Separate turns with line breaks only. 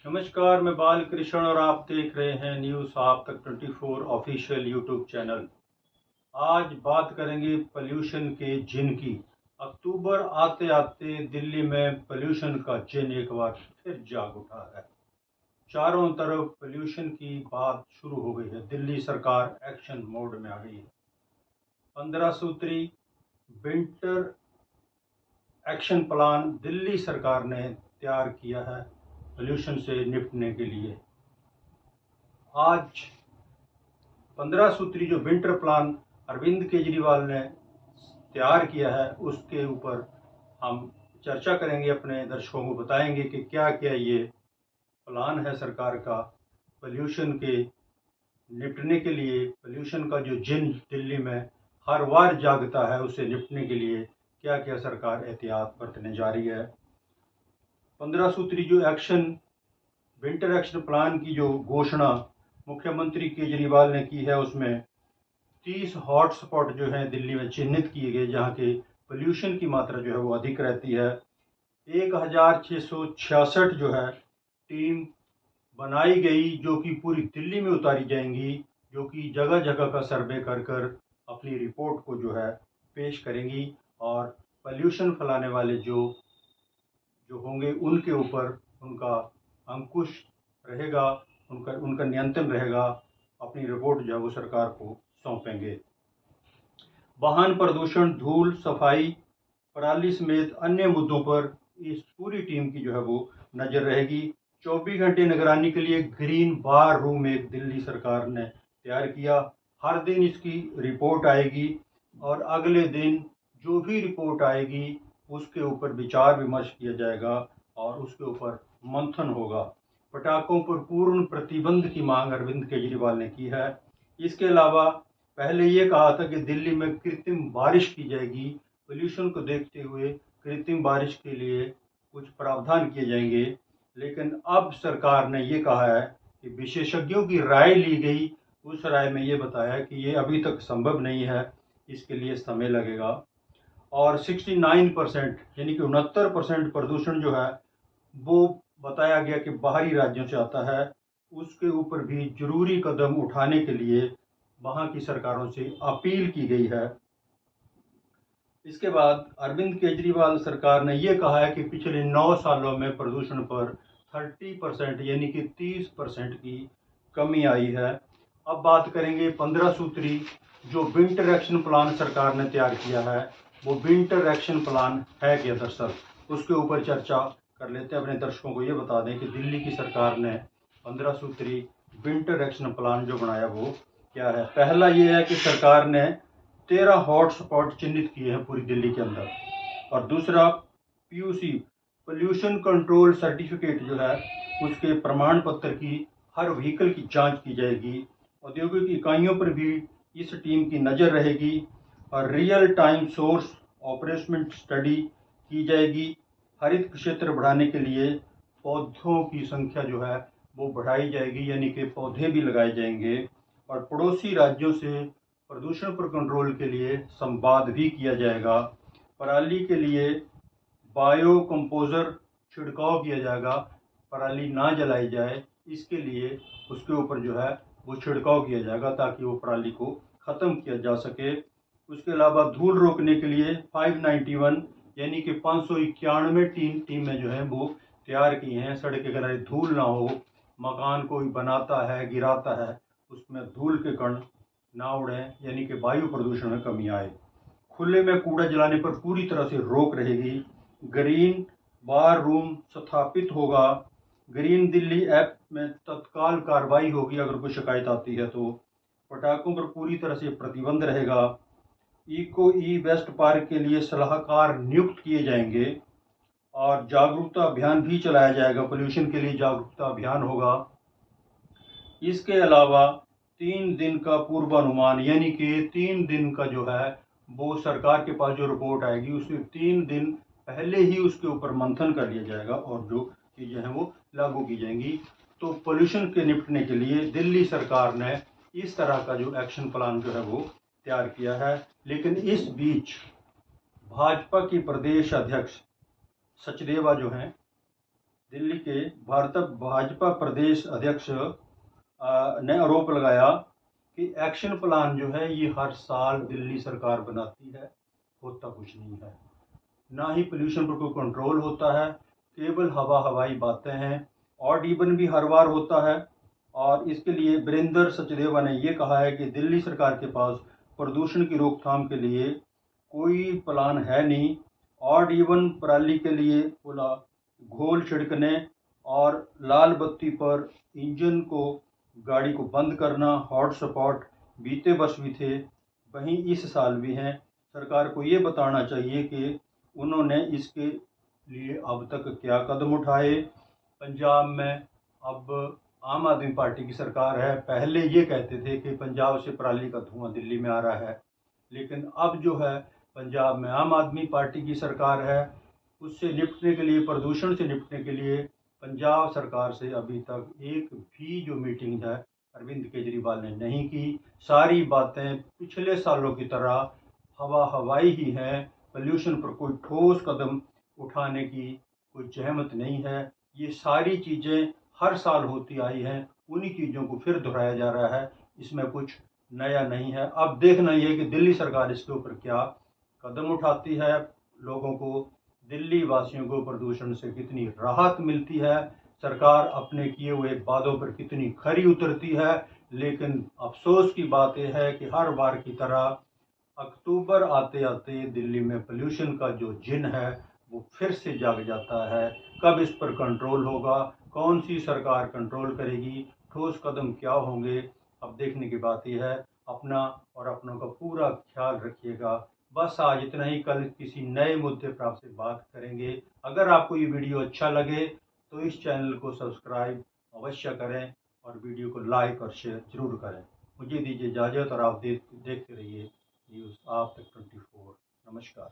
नमस्कार, मैं बाल कृष्ण और आप देख रहे हैं न्यूज़ आप तक 24 ऑफिशियल यूट्यूब चैनल। आज बात करेंगे पोल्यूशन के जिन की। अक्टूबर आते आते दिल्ली में पोल्यूशन का जिन एक बार फिर जाग उठा है। चारों तरफ पोल्यूशन की बात शुरू हो गई है। दिल्ली सरकार एक्शन मोड में आ गई है। 15 सूत्री विंटर एक्शन प्लान दिल्ली सरकार ने तैयार किया है पोल्यूशन से निपटने के लिए। आज 15 सूत्री जो विंटर प्लान अरविंद केजरीवाल ने तैयार किया है उसके ऊपर हम चर्चा करेंगे, अपने दर्शकों को बताएंगे कि क्या क्या ये प्लान है सरकार का पोल्यूशन के निपटने के लिए। पोल्यूशन का जो जिन दिल्ली में हर बार जागता है उसे निपटने के लिए क्या क्या सरकार एहतियात बरतने जा रही है। 15 सूत्री जो विंटर एक्शन प्लान की जो घोषणा मुख्यमंत्री केजरीवाल ने की है उसमें 30 हॉटस्पॉट जो है दिल्ली में चिन्हित किए गए जहां के पोल्यूशन की मात्रा जो है वो अधिक रहती है। 1666 जो है टीम बनाई गई जो कि पूरी दिल्ली में उतारी जाएंगी, जो कि जगह जगह का सर्वे कर कर अपनी रिपोर्ट को जो है पेश करेंगी और पोल्यूशन फैलाने वाले जो जो होंगे उनके ऊपर उनका अंकुश रहेगा, उनका उनका नियंत्रण रहेगा। अपनी रिपोर्ट जो है वो सरकार को सौंपेंगे। वाहन प्रदूषण, धूल, सफाई, पराली समेत अन्य मुद्दों पर इस पूरी टीम की जो है वो नजर रहेगी। 24 घंटे निगरानी के लिए ग्रीन बार रूम एक दिल्ली सरकार ने तैयार किया। हर दिन इसकी रिपोर्ट आएगी और अगले दिन जो भी रिपोर्ट आएगी उसके ऊपर विचार विमर्श किया जाएगा और उसके ऊपर मंथन होगा। पटाखों पर पूर्ण प्रतिबंध की मांग अरविंद केजरीवाल ने की है। इसके अलावा पहले ये कहा था कि दिल्ली में कृत्रिम बारिश की जाएगी। पोल्यूशन को देखते हुए कृत्रिम बारिश के लिए कुछ प्रावधान किए जाएंगे, लेकिन अब सरकार ने ये कहा है कि विशेषज्ञों की राय ली गई। उस राय में ये बताया कि ये अभी तक संभव नहीं है, इसके लिए समय लगेगा। और 69% यानी कि 69% प्रदूषण जो है वो बताया गया कि बाहरी राज्यों से आता है। उसके ऊपर भी जरूरी कदम उठाने के लिए वहां की सरकारों से अपील की गई है। इसके बाद अरविंद केजरीवाल सरकार ने यह कहा है कि पिछले 9 सालों में प्रदूषण पर 30% यानी कि 30% की कमी आई है। अब बात करेंगे 15 सूत्री जो विंटर एक्शन प्लान सरकार ने तैयार किया है। वो विंटर एक्शन प्लान है क्या दरअसल, उसके ऊपर चर्चा कर लेते हैं। अपने दर्शकों को ये बता दें कि दिल्ली की सरकार ने 15 सूत्री विंटर एक्शन प्लान जो बनाया वो क्या है। पहला ये है कि सरकार ने 13 हॉटस्पॉट चिन्हित किए हैं पूरी दिल्ली के अंदर। और दूसरा पीयूसी पोल्यूशन कंट्रोल सर्टिफिकेट जो है उसके प्रमाण पत्र की हर व्हीकल की जांच की जाएगी। औद्योगिक इकाइयों पर भी इस टीम की नज़र रहेगी और real time source operational study की जाएगी। हरित क्षेत्र बढ़ाने के लिए पौधों की संख्या जो है वो बढ़ाई जाएगी, यानी कि पौधे भी लगाए जाएंगे। और पड़ोसी राज्यों से प्रदूषण पर कंट्रोल के लिए संवाद भी किया जाएगा। पराली के लिए बायो कंपोजर छिड़काव किया जाएगा। पराली ना जलाई जाए इसके लिए उसके ऊपर जो है वो छिड़काव किया जाएगा ताकि वो पराली को ख़त्म किया जा सके। उसके अलावा धूल रोकने के लिए 591 यानी कि 591 टीमें जो हैं वो तैयार की हैं। सड़क के किनारे धूल ना हो, मकान कोई बनाता है गिराता है उसमें धूल के कण ना उड़ें, यानी कि वायु प्रदूषण में कमी आए। खुले में कूड़ा जलाने पर पूरी तरह से रोक रहेगी। ग्रीन बार रूम स्थापित होगा। ग्रीन दिल्ली ऐप में तत्काल कार्रवाई होगी अगर कोई शिकायत आती है तो। पटाखों पर पूरी तरह से प्रतिबंध रहेगा। इको ई वेस्ट पार्क के लिए सलाहकार नियुक्त किए जाएंगे और जागरूकता अभियान भी चलाया जाएगा। पोल्यूशन के लिए जागरूकता अभियान होगा। इसके अलावा 3 दिन का पूर्वानुमान, यानी कि 3 दिन का जो है वो सरकार के पास जो रिपोर्ट आएगी उसमें 3 दिन पहले ही उसके ऊपर मंथन कर लिया जाएगा और जो चीज़ें हैं वो लागू की जाएंगी। तो पोल्यूशन के निपटने के लिए दिल्ली सरकार ने इस तरह का जो एक्शन प्लान जो है वो तैयार किया है। लेकिन इस बीच भाजपा की प्रदेश अध्यक्ष सचदेवा जो हैं दिल्ली के भाजपा प्रदेश अध्यक्ष ने आरोप लगाया कि एक्शन प्लान जो है ये हर साल दिल्ली सरकार बनाती है, होता कुछ नहीं है। ना ही पोल्यूशन पर कोई कंट्रोल होता है, केवल हवाई बातें हैं। ऑड इवन भी हर बार होता है। और इसके लिए वीरेंद्र सचदेवा ने यह कहा है कि दिल्ली सरकार के पास प्रदूषण की रोकथाम के लिए कोई प्लान है नहीं। ऑड इवन पराली के लिए बोला घोल छिड़कने और लाल बत्ती पर इंजन को गाड़ी को बंद करना हॉट स्पॉट बीते वर्ष भी थे, वहीं इस साल भी हैं। सरकार को ये बताना चाहिए कि उन्होंने इसके लिए अब तक क्या कदम उठाए। पंजाब में अब आम आदमी पार्टी की सरकार है। पहले ये कहते थे कि पंजाब से पराली का धुआं दिल्ली में आ रहा है, लेकिन अब जो है पंजाब में आम आदमी पार्टी की सरकार है। उससे निपटने के लिए, प्रदूषण से निपटने के लिए पंजाब सरकार से अभी तक एक भी जो मीटिंग है अरविंद केजरीवाल ने नहीं की। सारी बातें पिछले सालों की तरह हवाई ही हैं। पोल्यूशन पर कोई ठोस कदम उठाने की कोई जहमत नहीं है। ये सारी चीज़ें हर साल होती आई हैं, उन्हीं चीज़ों को फिर दोहराया जा रहा है। इसमें कुछ नया नहीं है। अब देखना ये है कि दिल्ली सरकार इसके ऊपर क्या कदम उठाती है, लोगों को, दिल्ली वासियों को प्रदूषण से कितनी राहत मिलती है, सरकार अपने किए हुए वादों पर कितनी खरी उतरती है। लेकिन अफसोस की बात यह है कि हर बार की तरह अक्टूबर आते आते दिल्ली में पोल्यूशन का जो जिन है वो फिर से जाग जाता है। कब इस पर कंट्रोल होगा, कौन सी सरकार कंट्रोल करेगी, ठोस कदम क्या होंगे, अब देखने की बात यह है। अपना और अपनों का पूरा ख्याल रखिएगा। बस आज इतना ही, कल किसी नए मुद्दे पर आपसे बात करेंगे। अगर आपको ये वीडियो अच्छा लगे तो इस चैनल को सब्सक्राइब अवश्य करें और वीडियो को लाइक और शेयर जरूर करें। मुझे दीजिए इजाज़त और आप देखते रहिए न्यूज़ आप तक 24। नमस्कार।